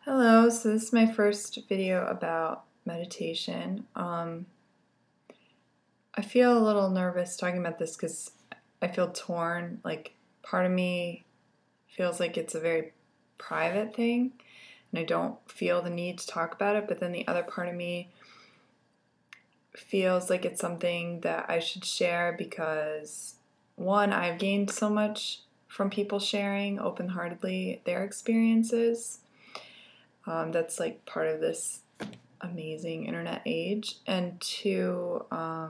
Hello, so this is my first video about meditation. I feel a little nervous talking about this because I feel torn. Like, part of me feels like it's a very private thing and I don't feel the need to talk about it, but then the other part of me feels like it's something that I should share because, one, I've gained so much from people sharing open-heartedly their experiences. That's like part of this amazing internet age. And two, I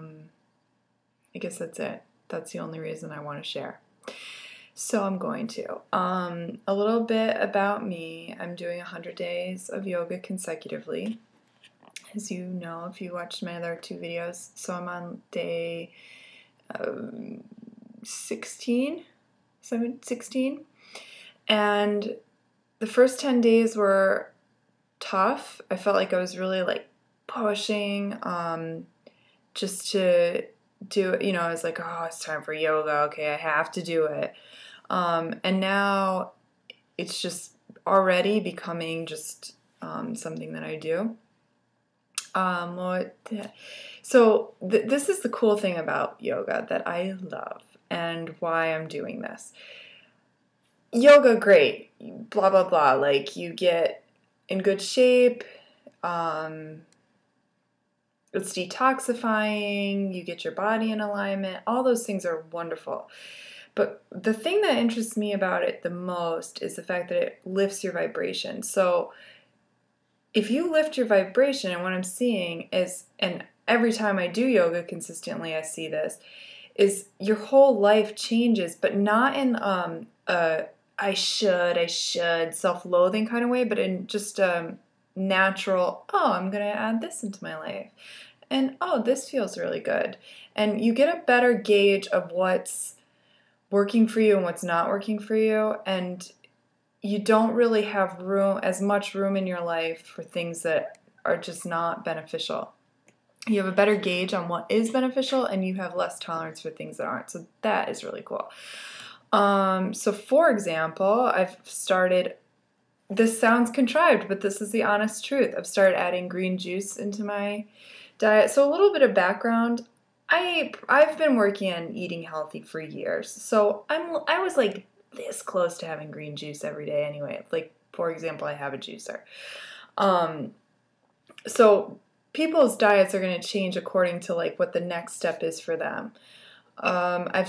guess that's it. That's the only reason I want to share. So I'm going to. A little bit about me. I'm doing 100 days of yoga consecutively. As you know, if you watched my other two videos. So I'm on day 16. And the first 10 days were tough. I felt like I was really like pushing just to do it. I was like, oh, it's time for yoga. Okay, I have to do it. And now it's just already becoming just something that I do. This is the cool thing about yoga that I love and why I'm doing this. Yoga, great, blah, blah, blah. Like, you get in good shape, it's detoxifying, you get your body in alignment, all those things are wonderful. But the thing that interests me about it the most is the fact that it lifts your vibration. So if you lift your vibration, and what I'm seeing is, and every time I do yoga consistently I see this, is your whole life changes, but not in I should, self-loathing kind of way, but in just natural, oh, I'm going to add this into my life. And, oh, this feels really good. And you get a better gauge of what's working for you and what's not working for you. And you don't really have as much room in your life for things that are just not beneficial. You have a better gauge on what is beneficial and you have less tolerance for things that aren't. So that is really cool. So for example, I've started, this sounds contrived, but this is the honest truth. I've started adding green juice into my diet. So a little bit of background. I've been working on eating healthy for years. So I was like this close to having green juice every day anyway. Like, for example, I have a juicer. So people's diets are going to change according to like what the next step is for them. I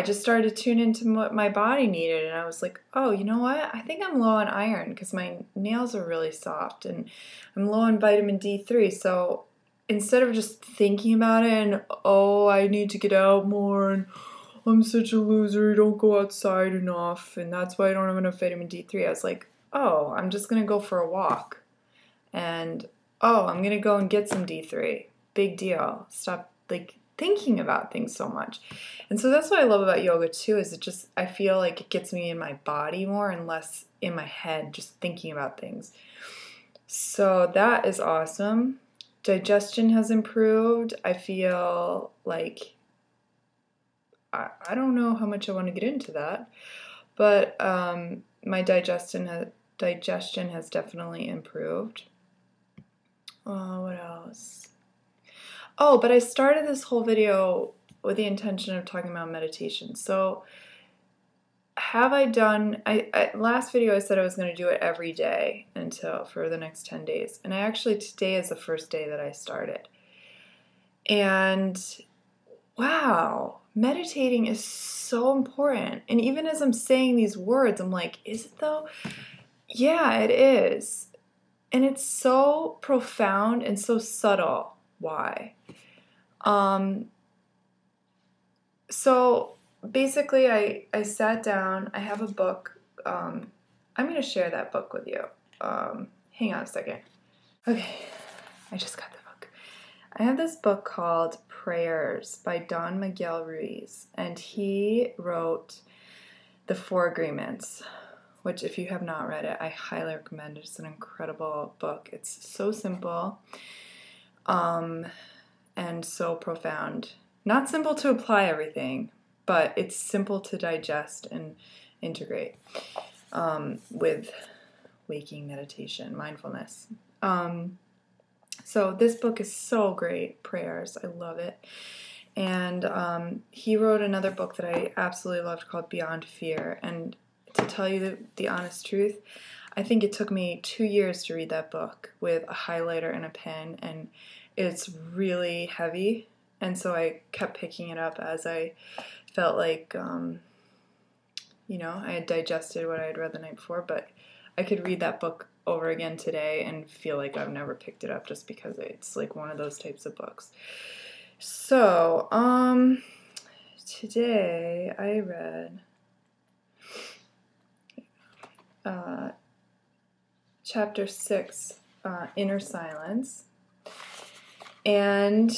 just started to tune into what my body needed, and I was like, oh, you know what? I think I'm low on iron because my nails are really soft, and I'm low on vitamin D3. So instead of just thinking about it and, oh, I need to get out more, and I'm such a loser, I don't go outside enough, and that's why I don't have enough vitamin D3, I was like, oh, I'm just going to go for a walk. And, oh, I'm going to go and get some D3. Big deal. Stop, like, thinking about things so much. And so that's what I love about yoga too, is I feel like it gets me in my body more and less in my head, just thinking about things. So that is awesome. Digestion has improved. I feel like, I don't know how much I want to get into that, but my digestion has definitely improved. What else? Oh, but I started this whole video with the intention of talking about meditation. So have I done, last video I said I was going to do it every day for the next 10 days. And today is the first day that I started. And wow, meditating is so important. And even as I'm saying these words, I'm like, is it though? Yeah, it is. And it's so profound and so subtle. Why? So basically I sat down, I have a book, I'm going to share that book with you. Hang on a second. Okay, I just got the book. I have this book called Prayers by Miguel Ruiz, and he wrote The Four Agreements, which if you have not read it, I highly recommend. It's an incredible book. It's so simple, and so profound. Not simple to apply everything, but it's simple to digest and integrate. with waking meditation, mindfulness. So this book is so great, Prayers. I love it. And he wrote another book that I absolutely loved called Beyond Fear. And to tell you the honest truth, I think it took me 2 years to read that book with a highlighter and a pen, and it's really heavy. And so I kept picking it up as I felt like, I had digested what I had read the night before, but I could read that book over again today and feel like I've never picked it up just because it's like one of those types of books. So, today I read chapter 6, Inner Silence, and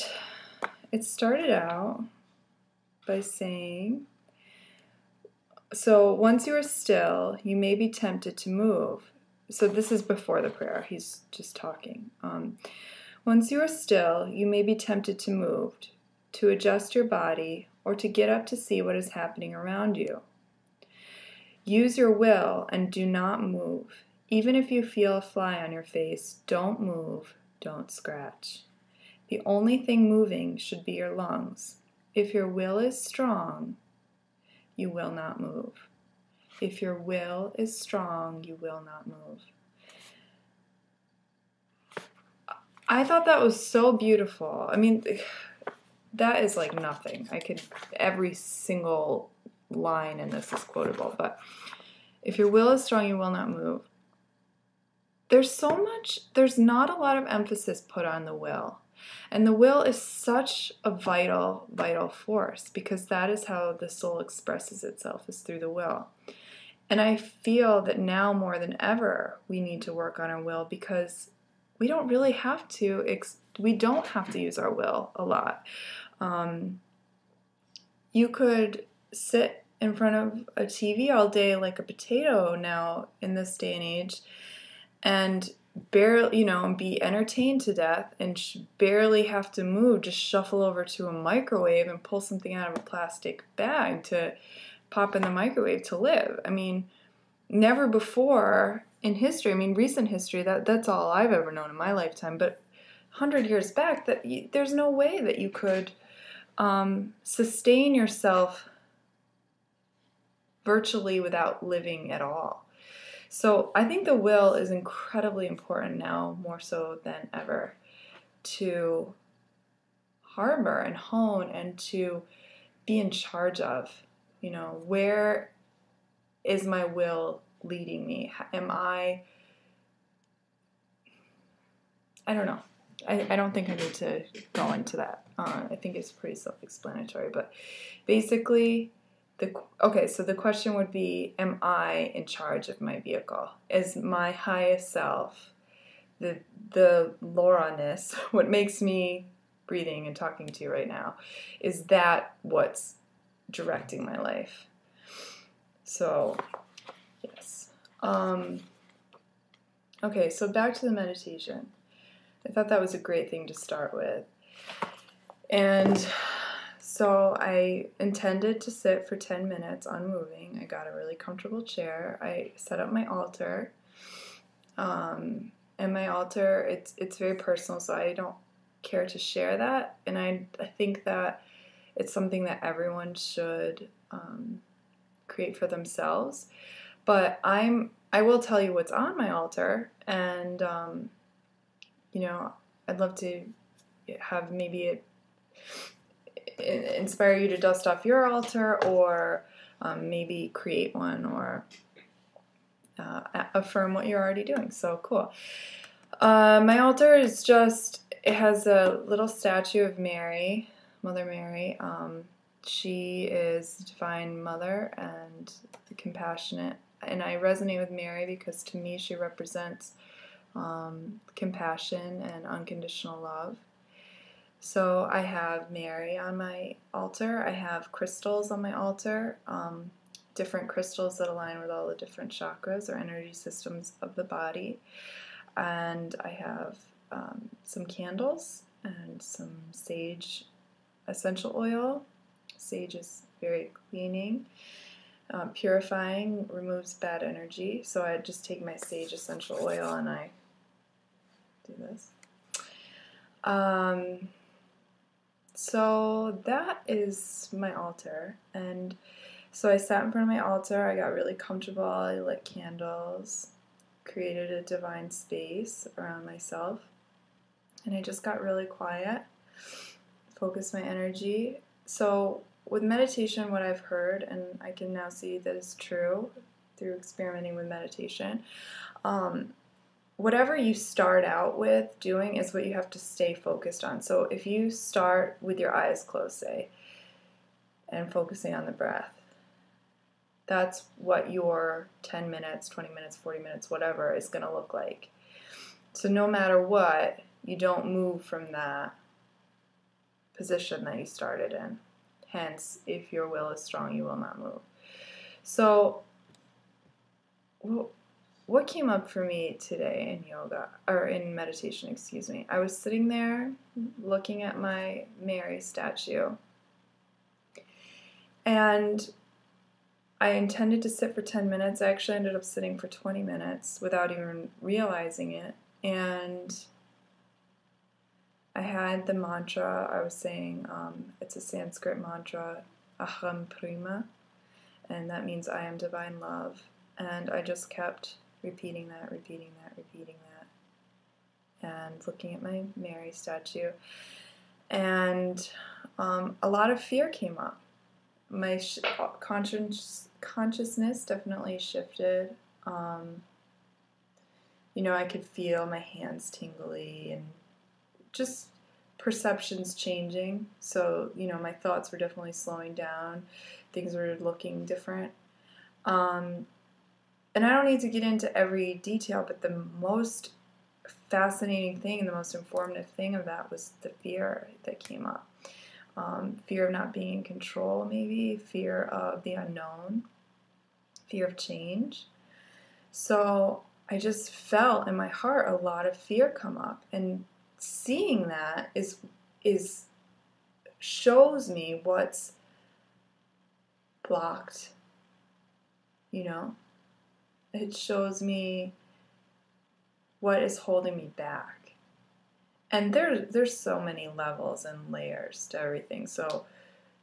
it started out by saying, so once you are still, you may be tempted to move. So this is before the prayer. He's just talking. Once you are still, you may be tempted to move, to adjust your body, or to get up to see what is happening around you. Use your will and do not move. Even if you feel a fly on your face, don't move, don't scratch. The only thing moving should be your lungs. If your will is strong, you will not move. If your will is strong, you will not move. I thought that was so beautiful. I mean, that is like nothing. Every single line in this is quotable, but if your will is strong, you will not move. There's not a lot of emphasis put on the will. And the will is such a vital, vital force because that is how the soul expresses itself, is through the will. And I feel that now more than ever, we need to work on our will because we don't really have to, we don't have to use our will a lot. You could sit in front of a TV all day like a potato now in this day and age and barely, be entertained to death and barely have to move, just shuffle over to a microwave and pull something out of a plastic bag to pop in the microwave to live. I mean, never before in history, recent history, that's all I've ever known in my lifetime, but 100 years back, there's no way that you could sustain yourself virtually without living at all. So I think the will is incredibly important now, more so than ever, to harbor and hone and to be in charge of. Where is my will leading me? I don't know. I don't think I need to go into that. I think it's pretty self-explanatory. But basically, the question would be, am I in charge of my vehicle? Is my highest self, the Laura-ness, what makes me breathing and talking to you right now, is that what's directing my life? So, yes. Okay, so back to the meditation. I thought that was a great thing to start with. And so I intended to sit for 10 minutes unmoving. I got a really comfortable chair. I set up my altar. And my altar, it's very personal, so I don't care to share that. And I think that it's something that everyone should create for themselves. But I will tell you what's on my altar, and I'd love to have maybe it inspire you to dust off your altar, or maybe create one, or affirm what you're already doing. So cool. My altar is it has a little statue of Mary, Mother Mary. She is Divine Mother and compassionate, and I resonate with Mary because to me she represents compassion and unconditional love. So I have Mary on my altar. I have crystals on my altar, different crystals that align with all the different chakras or energy systems of the body. And I have some candles and some sage essential oil. Sage is very cleaning. Purifying, removes bad energy. So I just take my sage essential oil and I do this. So that is my altar, and so I sat in front of my altar. I got really comfortable. I lit candles, created a divine space around myself, and I just got really quiet, focused my energy. So with meditation, what I've heard, and I can now see that is true through experimenting with meditation, whatever you start out with doing is what you have to stay focused on. So if you start with your eyes closed, say, and focusing on the breath, that's what your 10 minutes, 20 minutes, 40 minutes, whatever is going to look like. So no matter what, you don't move from that position that you started in. Hence, if your will is strong, you will not move. So what came up for me today in yoga, or in meditation, excuse me, I was sitting there looking at my Mary statue, and I intended to sit for 10 minutes. I actually ended up sitting for 20 minutes without even realizing it, and I had the mantra. I was saying, it's a Sanskrit mantra, Aham Prima, and that means I am divine love, and I just kept repeating that, and looking at my Mary statue. And a lot of fear came up. My consciousness definitely shifted. I could feel my hands tingly and just perceptions changing. So, my thoughts were definitely slowing down. Things were looking different. And I don't need to get into every detail, but the most fascinating thing and the most informative thing of that was the fear that came up. Fear of not being in control, maybe, fear of the unknown, fear of change. So I just felt in my heart a lot of fear come up, and seeing that shows me what's blocked, It shows me what is holding me back. And there's so many levels and layers to everything.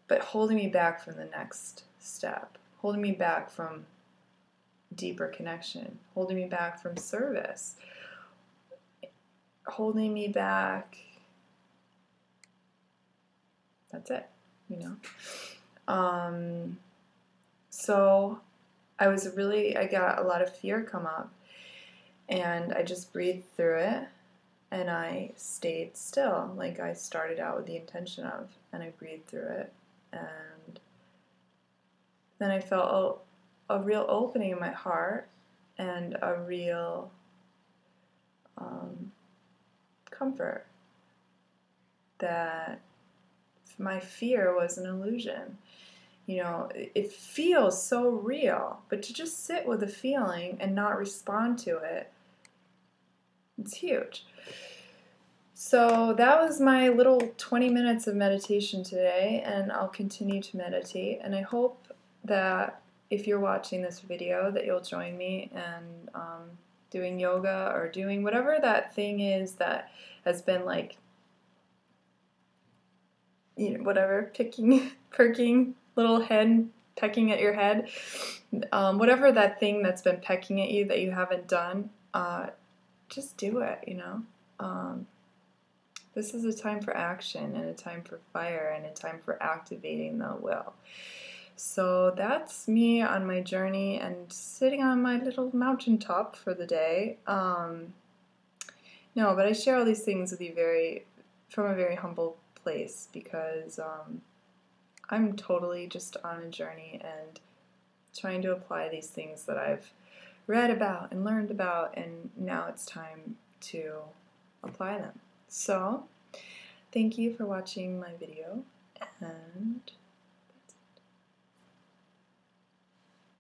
But holding me back from the next step, holding me back from deeper connection, holding me back from service, holding me back. That's it, So I got a lot of fear come up, and I just breathed through it, and I stayed still, like I started out with the intention of, and I breathed through it, and then I felt a real opening in my heart, and a real comfort that my fear was an illusion. It feels so real, but to just sit with the feeling and not respond to it, it's huge. So that was my little 20 minutes of meditation today, and I'll continue to meditate, and I hope that if you're watching this video that you'll join me in doing yoga or doing whatever that thing is that has been like, whatever, perking, little head pecking at your head, whatever that thing that's been pecking at you that you haven't done, just do it, This is a time for action, and a time for fire, and a time for activating the will. So that's me on my journey and sitting on my little mountaintop for the day. No, but I share all these things with you from a very humble place, because I'm totally just on a journey and trying to apply these things that I've read about and learned about, and now it's time to apply them. So, thank you for watching my video, and